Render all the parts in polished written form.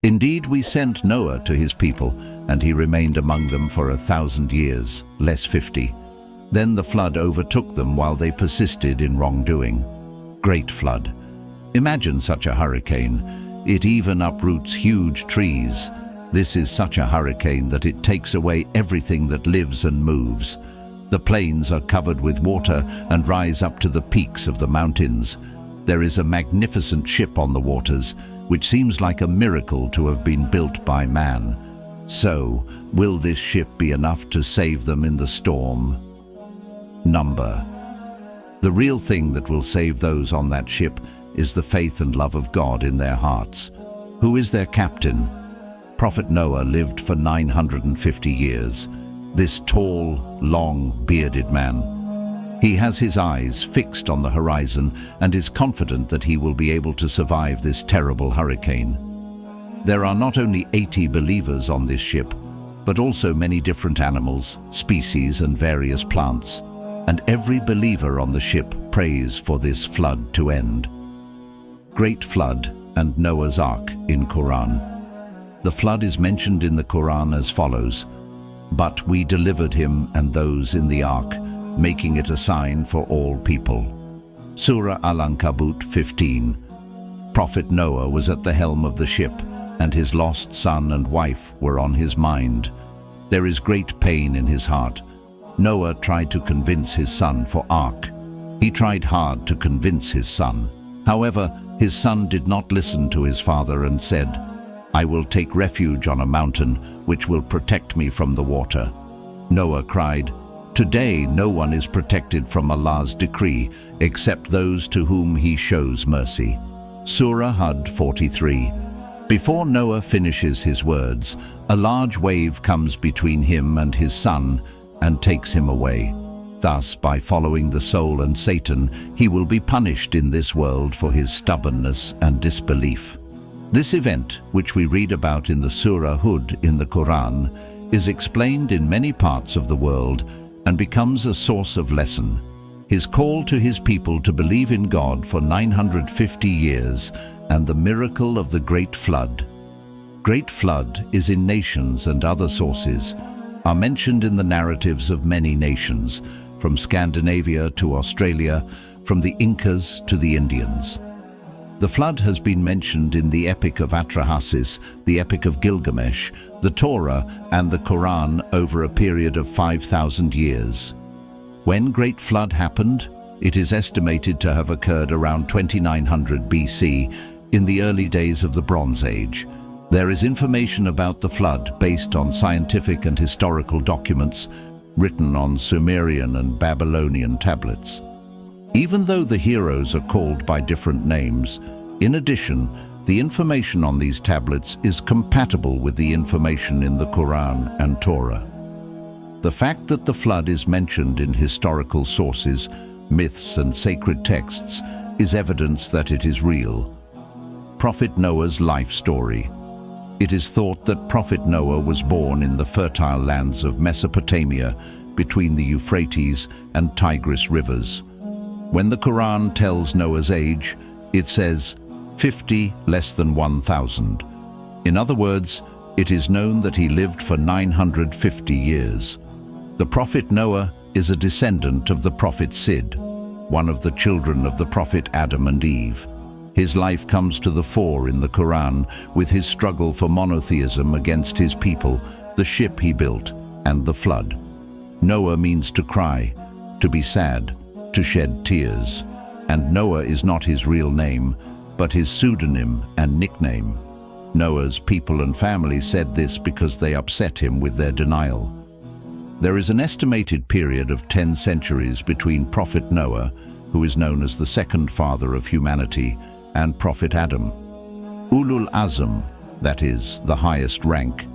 Indeed, we sent Noah to his people, and he remained among them for 1,000 years, less 50. Then the flood overtook them while they persisted in wrongdoing. Great flood. Imagine such a hurricane. It even uproots huge trees. This is such a hurricane that it takes away everything that lives and moves. The plains are covered with water and rise up to the peaks of the mountains. There is a magnificent ship on the waters, which seems like a miracle to have been built by man. So, will this ship be enough to save them in the storm? Number. The real thing that will save those on that ship is the faith and love of God in their hearts. Who is their captain? Prophet Noah lived for 950 years. This tall, long, bearded man. He has his eyes fixed on the horizon and is confident that he will be able to survive this terrible hurricane. There are not only 80 believers on this ship, but also many different animals, species, and various plants. And every believer on the ship prays for this flood to end. Great flood and Noah's Ark in Quran. The flood is mentioned in the Quran as follows: "But we delivered him and those in the ark, making it a sign for all people." Surah Al-Ankabut 15. Prophet Noah was at the helm of the ship, and his lost son and wife were on his mind. There is great pain in his heart. Noah tried to convince his son for ark. He tried hard to convince his son. However, his son did not listen to his father and said, "I will take refuge on a mountain which will protect me from the water." Noah cried, "Today no one is protected from Allah's decree except those to whom He shows mercy." Surah Hud 43. Before Noah finishes his words, a large wave comes between him and his son and takes him away. Thus, by following the soul and Satan, he will be punished in this world for his stubbornness and disbelief. This event, which we read about in the Surah Hud in the Quran, is explained in many parts of the world and becomes a source of lesson. His call to his people to believe in God for 950 years and the miracle of the Great Flood. Great Flood is in nations and other sources, are mentioned in the narratives of many nations, from Scandinavia to Australia, from the Incas to the Indians. The flood has been mentioned in the Epic of Atrahasis, the Epic of Gilgamesh, the Torah, and the Quran over a period of 5,000 years. When Great Flood happened, it is estimated to have occurred around 2900 BC, in the early days of the Bronze Age. There is information about the flood based on scientific and historical documents written on Sumerian and Babylonian tablets. Even though the heroes are called by different names, in addition, the information on these tablets is compatible with the information in the Quran and Torah. The fact that the flood is mentioned in historical sources, myths, and sacred texts is evidence that it is real. Prophet Noah's life story. It is thought that Prophet Noah was born in the fertile lands of Mesopotamia between the Euphrates and Tigris rivers. When the Quran tells Noah's age, it says 50 less than 1,000. In other words, it is known that he lived for 950 years. The Prophet Noah is a descendant of the Prophet Sid, one of the children of the Prophet Adam and Eve. His life comes to the fore in the Quran with his struggle for monotheism against his people, the ship he built, and the flood. Noah means to cry, to be sad, to shed tears. And Noah is not his real name, but his pseudonym and nickname. Noah's people and family said this because they upset him with their denial. There is an estimated period of 10 centuries between Prophet Noah, who is known as the second father of humanity, and Prophet Adam. Ulul Azm, that is, the highest rank,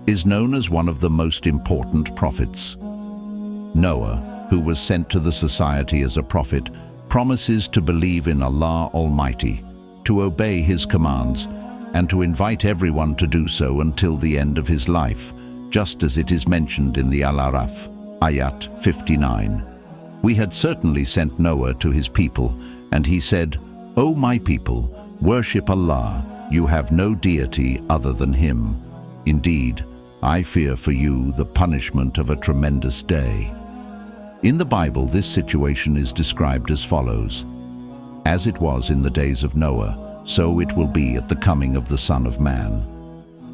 is known as one of the most important prophets. Noah, who was sent to the society as a prophet, promises to believe in Allah Almighty, to obey His commands, and to invite everyone to do so until the end of his life, just as it is mentioned in the Al-Araf, Ayat 59. We had certainly sent Noah to his people, and he said, "O my people, worship Allah, You have no deity other than him. Indeed, I fear for you the punishment of a tremendous day." In the Bible, this situation is described as follows: "As it was in the days of Noah, so it will be at the coming of the Son of Man.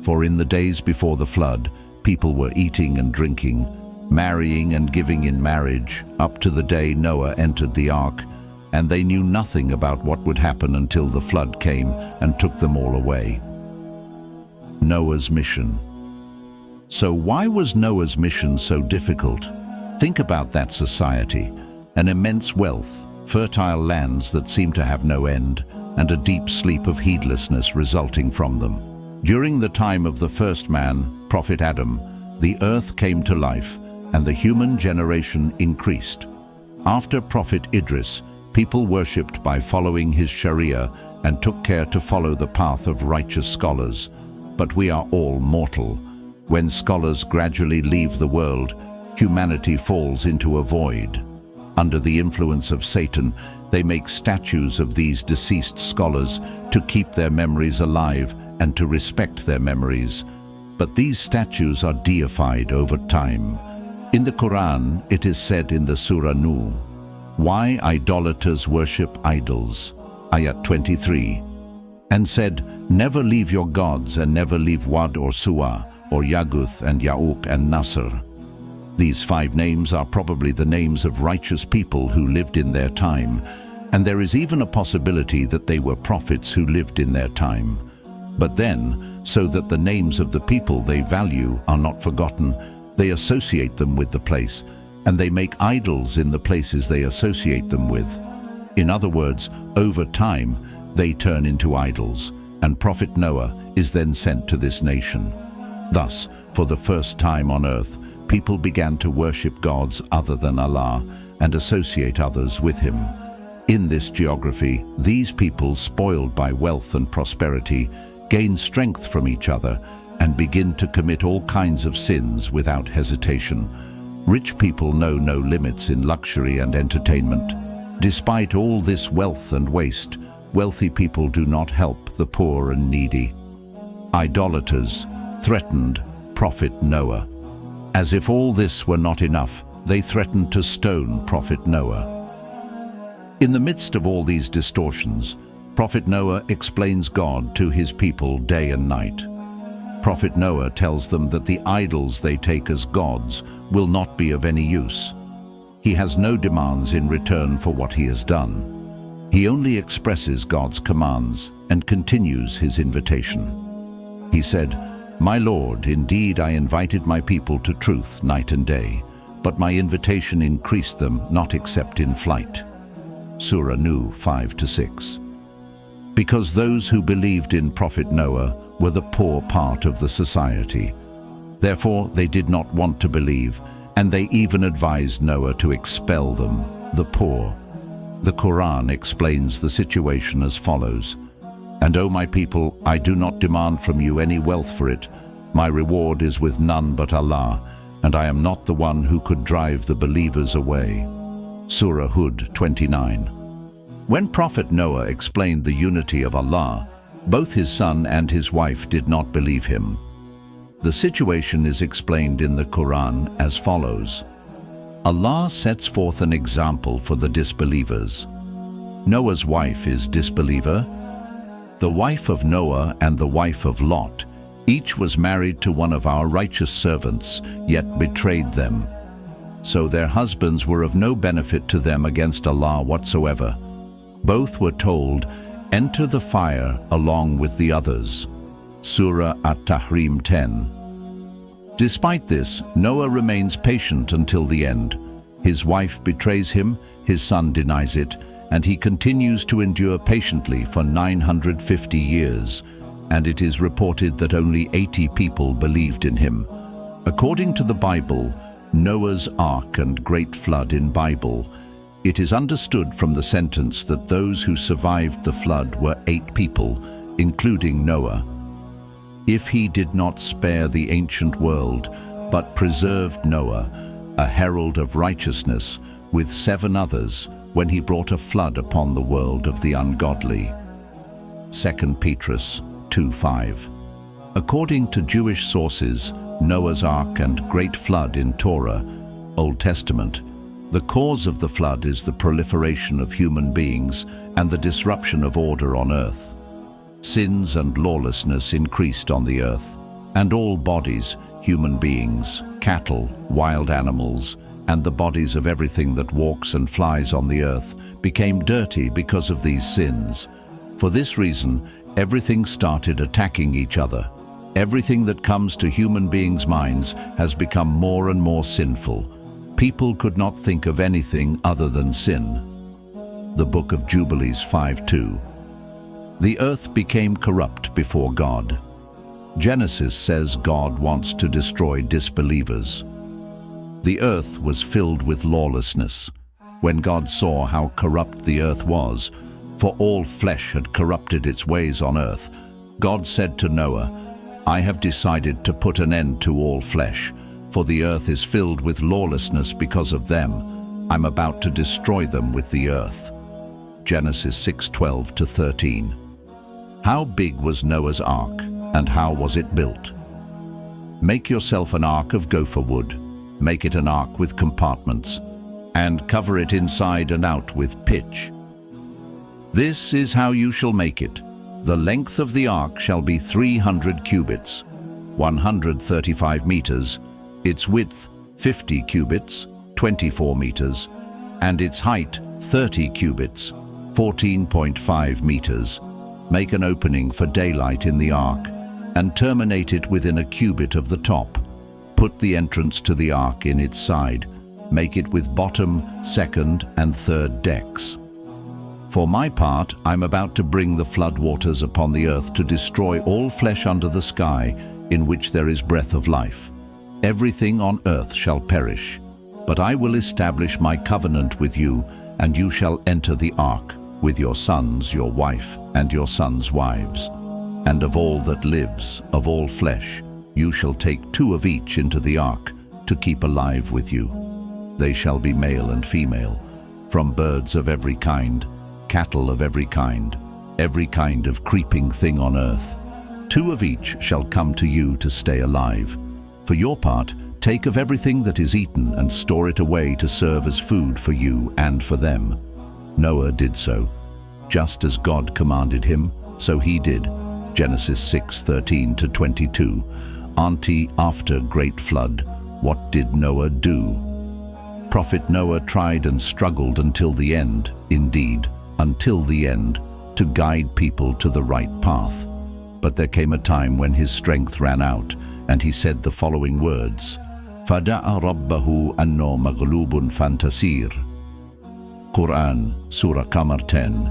For in the days before the flood, people were eating and drinking, marrying and giving in marriage, up to the day Noah entered the ark, and they knew nothing about what would happen until the flood came and took them all away." Noah's mission. So why was Noah's mission so difficult? Think about that society: an immense wealth, fertile lands that seem to have no end, and a deep sleep of heedlessness resulting from them. During the time of the first man, Prophet Adam, the earth came to life, and the human generation increased. After Prophet Idris, people worshipped by following his Sharia and took care to follow the path of righteous scholars. But we are all mortal. When scholars gradually leave the world, humanity falls into a void. Under the influence of Satan, they make statues of these deceased scholars to keep their memories alive and to respect their memories. But these statues are deified over time. In the Quran, it is said in the Surah Nuh, "Why idolaters worship idols," ayat 23, and said, "Never leave your gods and never leave Wad or Suwa, or Yaguth and Ya'uq and Nasr." These 5 names are probably the names of righteous people who lived in their time, and there is even a possibility that they were prophets who lived in their time. But then, so that the names of the people they value are not forgotten, they associate them with the place, and they make idols in the places they associate them with. In other words, over time, they turn into idols, and Prophet Noah is then sent to this nation. Thus, for the first time on earth, people began to worship gods other than Allah and associate others with him. In this geography, these people, spoiled by wealth and prosperity, gain strength from each other and begin to commit all kinds of sins without hesitation. Rich people know no limits in luxury and entertainment. Despite all this wealth and waste, wealthy people do not help the poor and needy. Idolaters threatened Prophet Noah. As if all this were not enough, they threatened to stone Prophet Noah. In the midst of all these distortions, Prophet Noah explains God to his people day and night. Prophet Noah tells them that the idols they take as gods will not be of any use. He has no demands in return for what he has done. He only expresses God's commands and continues his invitation. He said, "My Lord, indeed I invited my people to truth night and day, but my invitation increased them not except in flight." Surah Nuh 5-6. Because those who believed in Prophet Noah were the poor part of the society. Therefore, they did not want to believe, and they even advised Noah to expel them, the poor. The Quran explains the situation as follows: "And O my people, I do not demand from you any wealth for it. My reward is with none but Allah, and I am not the one who could drive the believers away." Surah Hud 29. When Prophet Noah explained the unity of Allah, both his son and his wife did not believe him. The situation is explained in the Quran as follows: Allah sets forth an example for the disbelievers. Noah's wife is disbeliever. The wife of Noah and the wife of Lot, each was married to one of our righteous servants, yet betrayed them. So their husbands were of no benefit to them against Allah whatsoever. Both were told, "Enter the fire along with the others." Surah At-Tahrim 10. Despite this, Noah remains patient until the end. His wife betrays him, his son denies it, and he continues to endure patiently for 950 years, and it is reported that only 80 people believed in him. According to the Bible, Noah's Ark and Great Flood in Bible, it is understood from the sentence that those who survived the flood were 8 people, including Noah. If he did not spare the ancient world, but preserved Noah, a herald of righteousness, with 7 others, when he brought a flood upon the world of the ungodly. 2 Petrus 22:5. According to Jewish sources, Noah's Ark and Great Flood in Torah, Old Testament, the cause of the flood is the proliferation of human beings and the disruption of order on earth. Sins and lawlessness increased on the earth, and all bodies, human beings, cattle, wild animals, and the bodies of everything that walks and flies on the earth became dirty because of these sins. For this reason, everything started attacking each other. Everything that comes to human beings' minds has become more and more sinful. People could not think of anything other than sin. The Book of Jubilees 5:2. The earth became corrupt before God. Genesis says God wants to destroy disbelievers. The earth was filled with lawlessness. When God saw how corrupt the earth was, for all flesh had corrupted its ways on earth, God said to Noah, "I have decided to put an end to all flesh, for the earth is filled with lawlessness because of them. I'm about to destroy them with the earth." Genesis 6:12-13. How big was Noah's Ark, and how was it built? Make yourself an ark of gopher wood. Make it an ark with compartments, and cover it inside and out with pitch. This is how you shall make it. The length of the ark shall be 300 cubits, 135 meters, its width 50 cubits, 24 meters, and its height 30 cubits, 14.5 meters. Make an opening for daylight in the ark, and terminate it within a cubit of the top. Put the entrance to the ark in its side. Make it with bottom, second, and third decks. For my part, I'm about to bring the flood waters upon the earth to destroy all flesh under the sky in which there is breath of life. Everything on earth shall perish. But I will establish my covenant with you, and you shall enter the ark, with your sons, your wife, and your sons' wives. And of all that lives, of all flesh, you shall take 2 of each into the ark, to keep alive with you. They shall be male and female, from birds of every kind, cattle of every kind of creeping thing on earth. 2 of each shall come to you to stay alive. For your part, take of everything that is eaten and store it away to serve as food for you and for them. Noah did so. Just as God commanded him, so he did. Genesis 6:13-22. After great flood, what did Noah do? Prophet Noah tried and struggled until the end, indeed, until the end, to guide people to the right path. But there came a time when his strength ran out, and he said the following words, فَدَعَ رَبَّهُ أَنَّهُ مَغْلُوبٌ فَانْتَصِرَ. Quran, Surah Qamar 10,